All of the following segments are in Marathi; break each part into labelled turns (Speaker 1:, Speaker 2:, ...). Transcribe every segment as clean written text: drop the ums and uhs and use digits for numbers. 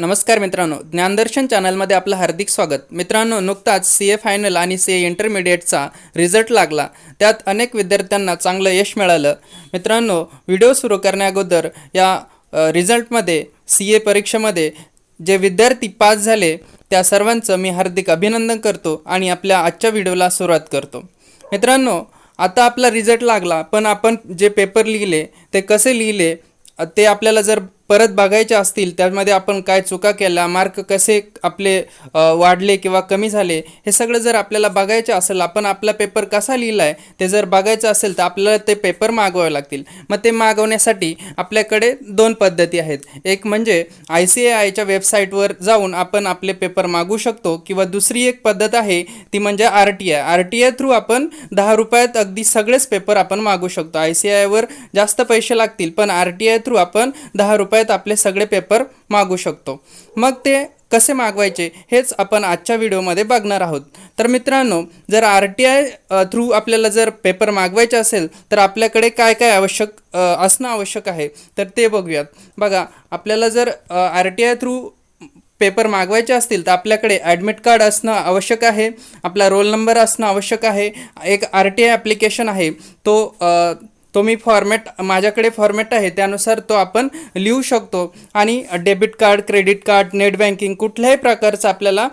Speaker 1: नमस्कार मित्रांनो, ज्ञानदर्शन चॅनलमध्ये आपलं हार्दिक स्वागत. मित्रांनो, नुकताच CA फायनल आणि CA इंटरमिडिएटचा रिझल्ट लागला. त्यात अनेक विद्यार्थ्यांना चांगलं यश मिळालं. मित्रांनो, व्हिडिओ सुरू करण्याअगोदर या रिझल्टमध्ये CA परीक्षेमध्ये जे विद्यार्थी पास झाले त्या सर्वांचं मी हार्दिक अभिनंदन करतो आणि आपल्या आजच्या व्हिडिओला सुरुवात करतो. मित्रांनो, आता आपला रिझल्ट लागला, पण आपण जे पेपर लिहिले ते कसे लिहिले ते आपल्याला जर परत बघायचे असतील, त्यामध्ये आपण काय चुका केल्या, मार्क कसे आपले वाढले किंवा कमी झाले, हे सगळं जर आपल्याला बघायचं असेल, आपण आपला पेपर कसा लिहिला आहे ते जर बघायचं असेल तर आपल्याला ते पेपर मागवावे लागतील. मग ते मागवण्यासाठी आपल्याकडे दोन पद्धती आहेत. एक म्हणजे ICAIच्या वेबसाईटवर जाऊन आपण आपले पेपर मागवू शकतो, किंवा दुसरी एक पद्धत आहे ती म्हणजे RTI थ्रू आपण 10 रुपयात अगदी सगळेच पेपर आपण मागवू शकतो. ICAIवर जास्त पैसे लागतील, पण RTI थ्रू आपण 10 रुपयात आपले सगळे पेपर मागवू शकतो. मग ते कसे मागवायचे हेच आपण आजच्या व्हिडिओमध्ये बघणार आहोत. तर मित्रांनो, जर RTI थ्रू आपल्याला जर पेपर मागवायचे असेल तर आपल्याकडे काय काय असणं आवश्यक आहे तर ते बघूयात. बघा, आपल्याला जर RTI थ्रू पेपर मागवायचे असतील तर आपल्याकडे ॲडमिट कार्ड असणं आवश्यक आहे, आपला रोल नंबर असणं आवश्यक आहे, एक RTI ॲप्लिकेशन आहे तो मी माझ्याकडे फॉर्मॅट आहे त्यानुसार तो आपण लिहू शकतो. आणि debit card, credit card, net banking कुठल्याही प्रकारचं आपल्याला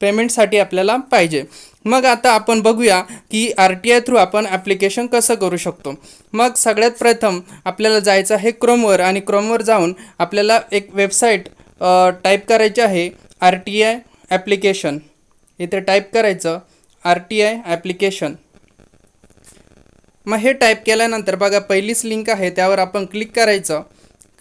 Speaker 1: पेमेंटसाठी आपल्याला पाहिजे. मग आता आपण बघूया की RTI थ्रू आपण ॲप्लिकेशन कसं करू शकतो. मग सगळ्यात प्रथम आपल्याला जायचं आहे क्रोमवर, आणि क्रोमवर जाऊन आपल्याला एक वेबसाईट टाईप करायची आहे, RTI ॲप्लिकेशन. इथे टाईप करायचं RTI ॲप्लिकेशन. मग हे टाईप केल्यानंतर बघा, पहिलीच लिंक आहे त्यावर आपण क्लिक करायचं.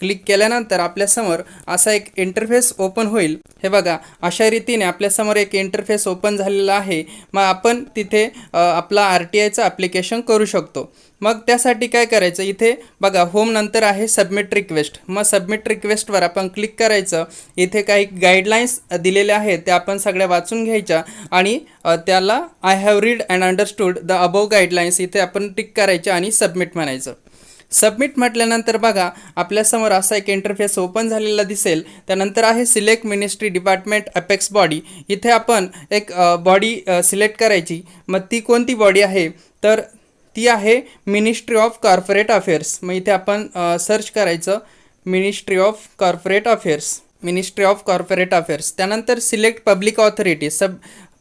Speaker 1: क्लिक केल्यानंतर आपल्यासमोर असा एक इंटरफेस ओपन होईल. हे बघा, अशा रीतीने आपल्यासमोर एक इंटरफेस ओपन झालेला आहे. मग आपण तिथे आपला RTIचं ॲप्लिकेशन करू शकतो. मग त्यासाठी काय करायचं, इथे बघा होम नंतर आहे सबमिट रिक्वेस्ट. मग सबमिट रिक्वेस्टवर आपण क्लिक करायचं. इथे काही गाईडलाईन्स दिलेल्या आहेत त्या आपण सगळ्या वाचून घ्यायच्या आणि त्याला I have read and understood the above guidelines इथे आपण टिक करायचे आणि सबमिट म्हणायचं. सबमिट म्हटल्यानंतर बघा, आपल्यासमोर असा एक इंटरफेस ओपन झालेला दिसेल. त्यानंतर आहे select ministry department apex body. इथे आपण एक बॉडी सिलेक्ट करायची. मग ती कोणती बॉडी आहे तर ती आहे मिनिस्ट्री ऑफ कॉर्पोरेट अफेअर्स. मग इथे आपण सर्च करायचं मिनिस्ट्री ऑफ कॉर्पोरेट अफेअर्स. त्यानंतर सिलेक्ट पब्लिक ऑथॉरिटी.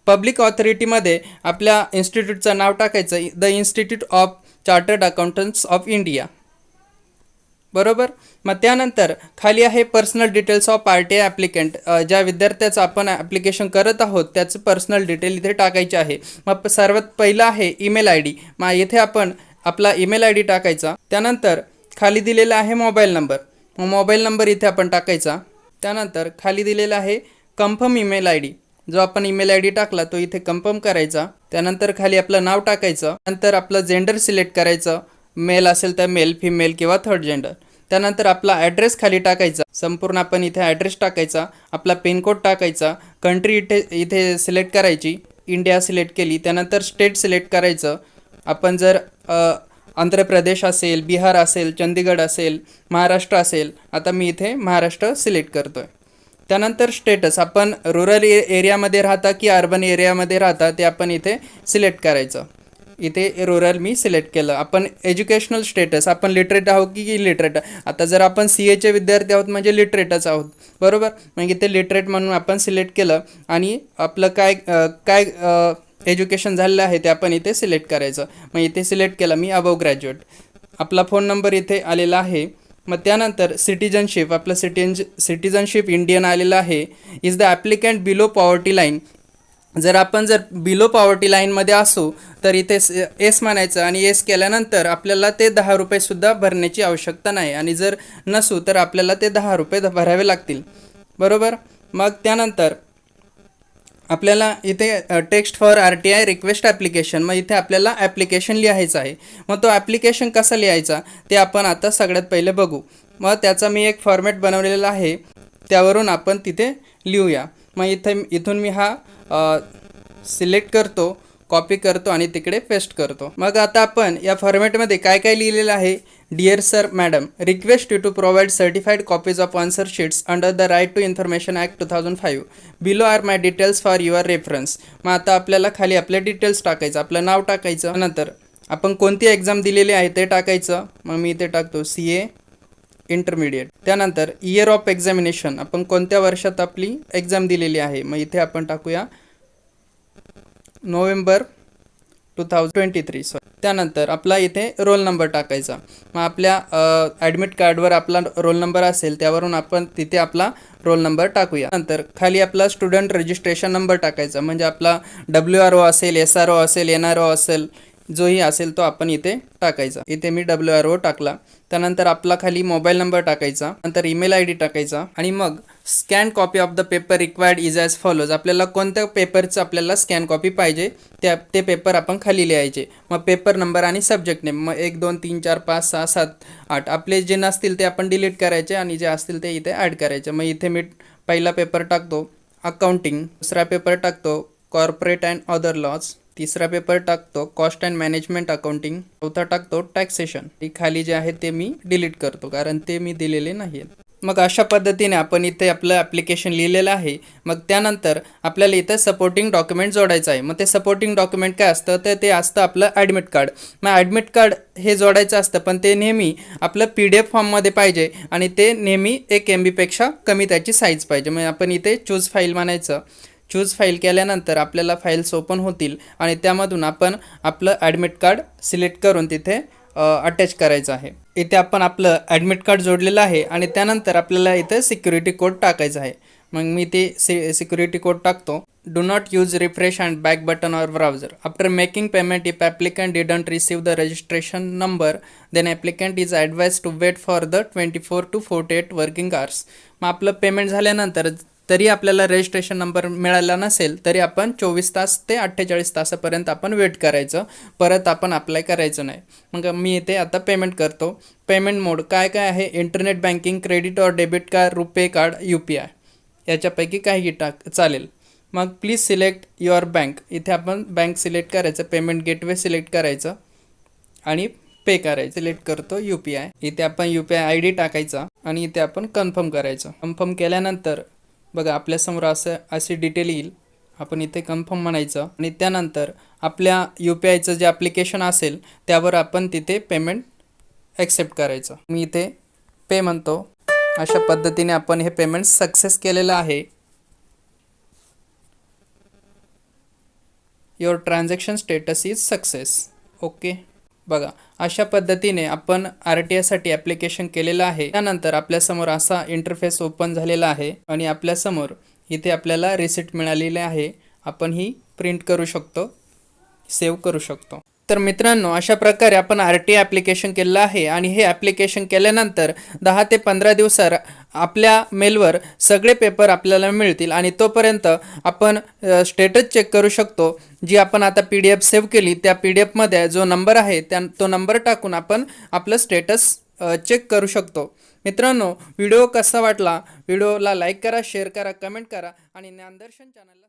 Speaker 1: पब्लिक ऑथॉरिटीमध्ये आपल्या इन्स्टिट्यूटचं नाव टाकायचं, the institute of chartered accountants of India. बरोबर. मग त्यानंतर खाली आहे personal details of RTI applicant. ज्या विद्यार्थ्याचं आपण ॲप्लिकेशन करत आहोत त्याचं पर्सनल डिटेल इथे टाकायचे आहे. मग सर्वात पहिला आहे ईमेल ID. मग इथे आपण आपला ईमेल ID टाकायचा. त्यानंतर खाली दिलेला आहे मोबाईल नंबर. मग मोबाईल नंबर इथे आपण टाकायचा. त्यानंतर खाली दिलेला आहे कन्फर्म ईमेल ID. जो आपण ईमेल ID टाकला तो इथे कन्फर्म करायचा. त्यानंतर खाली आपलं नाव टाकायचं. नंतर आपलं जेंडर सिलेक्ट करायचं, मेल असेल तर मेल, फिमेल किंवा थर्ड जेंडर. त्यानंतर आपला ॲड्रेस खाली टाकायचा. संपूर्ण आपण इथे ॲड्रेस टाकायचा. आपला पिनकोड टाकायचा. कंट्री इथे सिलेक्ट करायची, इंडिया सिलेक्ट केली. त्यानंतर स्टेट सिलेक्ट करायचं. आपण जर आंध्र प्रदेश असेल, बिहार असेल, चंदीगड असेल, महाराष्ट्र असेल, आता मी इथे महाराष्ट्र सिलेक्ट करतो आहे. त्यानंतर स्टेटस, आपण रुरल एरियामध्ये राहता की अर्बन एरियामध्ये राहता ते आपण इथे सिलेक्ट करायचं. इथे रुरल मी सिलेक्ट केलं. आपण एज्युकेशनल स्टेटस, आपण लिटरेट आहोत की इलिटरेट. आता जर आपण CAचे विद्यार्थी आहोत म्हणजे लिटरेटच आहोत. बरोबर. मग इथे लिटरेट म्हणून आपण सिलेक्ट केलं आणि आपलं काय एज्युकेशन झालेलं आहे ते आपण इथे सिलेक्ट करायचं. मग इथे सिलेक्ट केलं मी अबव ग्रॅज्युएट. आपला फोन नंबर इथे आलेला आहे. मग त्यानंतर सिटिझनशिप, आपलं सिटिझनशिप इंडियन आलेलं आहे. Is the applicant below poverty line. जर आपण बिलो पॉवर्टी लाईनमध्ये असू तर इथे एस म्हणायचं, आणि एस केल्यानंतर आपल्याला ते 10 रुपयेसुद्धा भरण्याची आवश्यकता नाही, आणि जर नसू तर आपल्याला ते 10 रुपये भरावे लागतील. बरोबर. मग त्यानंतर आपल्याला इथे text for RTI request application. मग इथे आपल्याला ॲप्लिकेशन लिहायचं आहे. मग तो ॲप्लिकेशन कसा लिहायचा ते आपण आता सगळ्यात पहिले बघू. मग त्याचा मी एक फॉर्मॅट बनवलेला आहे, त्यावरून आपण तिथे लिहूया. मग इथून मी हा सिलेक्ट करतो, कॉपी करतो आणि तिकडे पेस्ट करतो. मग आता आपण या फॉर्मॅटमध्ये काय काय लिहिलेलं आहे dear sir madam, request you to provide certified copies of answer sheets under the Right to Information Act 2005. Below are my details for your reference. मग आता आपल्याला खाली आपले डिटेल्स टाकायचं, आपलं नाव टाकायचं, नंतर आपण कोणती एक्झाम दिलेली आहे ते टाकायचं. मग मी इथे टाकतो CA इंटरमिडिएट. त्यानंतर इयर ऑफ एक्झामिनेशन, आपण कोणत्या वर्षात आपली एक्झाम दिलेली आहे. मग इथे आपण टाकूया नोव्हेंबर 2023. त्यानंतर आपला इथे रोल नंबर टाकायचा. मग आपल्या ॲडमिट कार्डवर आपला रोल नंबर असेल त्यावरून आपण तिथे आपला रोल नंबर टाकूया. नंतर खाली आपला स्टुडंट रजिस्ट्रेशन नंबर टाकायचा, म्हणजे आपला WRO असेल, SRO असेल, NRO असेल, जोही असेल तो आपण इथे टाकायचा. इथे मी WRO टाकला. त्यानंतर आपला खाली मोबाईल नंबर टाकायचा, नंतर ईमेल ID टाकायचा आणि मग scan copy of the paper required is as follows. आपल्याला कोणत्या पेपरचं आपल्याला स्कॅन कॉपी पाहिजे ते पेपर आपण खाली लिहायचे. मग पेपर नंबर आणि सब्जेक्ट नेम, मग 1 2 3 4 5 6 7 8 आपले जे नसतील ते आपण डिलीट करायचे आणि जे असतील ते इथे ॲड करायचे. मग इथे मी पहिला पेपर टाकतो अकाउंटिंग, दुसरा पेपर टाकतो कॉर्पोरेट अँड अदर लॉज, तिसरा पेपर टाकतो कॉस्ट अँड मॅनेजमेंट अकाउंटिंग, चौथा टाकतो टॅक्सेशन. ही खाली जे आहे ते मी डिलीट करतो कारण ते मी दिलेले नाही. मग अशा पद्धतीने आपण इथे आपलं ॲप्लिकेशन लिहिलेलं आहे. मग त्यानंतर आपल्याला इथं सपोर्टिंग डॉक्युमेंट जोडायचं आहे. मग ते सपोर्टिंग डॉक्युमेंट काय असतं तर ते असतं आपलं ॲडमिट कार्ड. मग ॲडमिट कार्ड हे जोडायचं असतं, पण ते नेहमी आपलं PDF फॉर्ममध्ये पाहिजे आणि ते नेहमी 1 MB पेक्षा कमी त्याची साईज पाहिजे. मग आपण इथे चूज फाईल म्हणायचं. चूज फाईल केल्यानंतर आपल्याला फाईल्स ओपन होतील आणि त्यामधून आपण आपलं ॲडमिट कार्ड सिलेक्ट करून तिथे अटॅच करायचं आहे. इथे आपण आपलं ॲडमिट कार्ड जोडलेलं आहे आणि त्यानंतर आपल्याला इथे सिक्युरिटी कोड टाकायचा आहे. मग मी ते सिक्युरिटी कोड टाकतो. Do not use refresh and back button or browser after making payment. If applicant didn't receive the registration number then applicant is advise to wait for the 24 to 48 working hours. मग आपलं पेमेंट झाल्यानंतर तरी आपल्याला रजिस्ट्रेशन नंबर मिळाला नसेल तरी आपण 24 तास ते 48 तासापर्यंत आपण वेट करायचं, परत आपण अप्लाय करायचं नाही. मग मी इथे आता पेमेंट करतो. पेमेंट मोड काय काय आहे, इंटरनेट बँकिंग, क्रेडिट और डेबिट कार्ड, रुपे कार्ड, UPI याच्यापैकी काही चालेल. मग प्लीज सिलेक्ट युअर बँक. इथे आपण बँक सिलेक्ट करायचं, पेमेंट गेटवे सिलेक्ट करायचं आणि पे करायचं. सिलेक्ट करतो UPI. इथे आपण UPI ID टाकायचा आणि इथे आपण कन्फर्म करायचं. कन्फर्म केल्यानंतर बघा आपल्यासमोर अशी डिटेल येईल. आपण इथे कन्फर्म म्हणायचं आणि त्यानंतर आपल्या UPIचं जे ॲप्लिकेशन असेल त्यावर आपण तिथे पेमेंट ॲक्सेप्ट करायचं. मी इथे पे म्हणतो. अशा पद्धतीने आपण हे पेमेंट सक्सेस केलेलं आहे. Your transaction status is success. Okay. बघा अशा पद्धतीने आपण RTIसाठी ॲप्लिकेशन केलेलं आहे. त्यानंतर आपल्यासमोर असा इंटरफेस ओपन झालेला आहे आणि आपल्यासमोर इथे आपल्याला रिसिप्ट मिळालेली आहे. आपण ही प्रिंट करू शकतो, सेव्ह करू शकतो. तर मित्रांनो अशा प्रकारे आपण RTI ॲप्लिकेशन केलेलं आहे आणि हे ॲप्लिकेशन केल्यानंतर 10 ते 15 दिवसात आपल्या मेलवर सगळे पेपर आपल्याला मिळतील आणि तोपर्यंत आपण स्टेटस चेक करू शकतो. जी आपण आता PDF सेव्ह केली त्या PDFमध्ये जो नंबर आहे तो नंबर टाकून आपण आपलं स्टेटस चेक करू शकतो. मित्रांनो व्हिडिओ कसा वाटला, व्हिडिओला लाईक करा, शेअर करा, कमेंट करा आणि ज्ञानदर्शन चॅनलला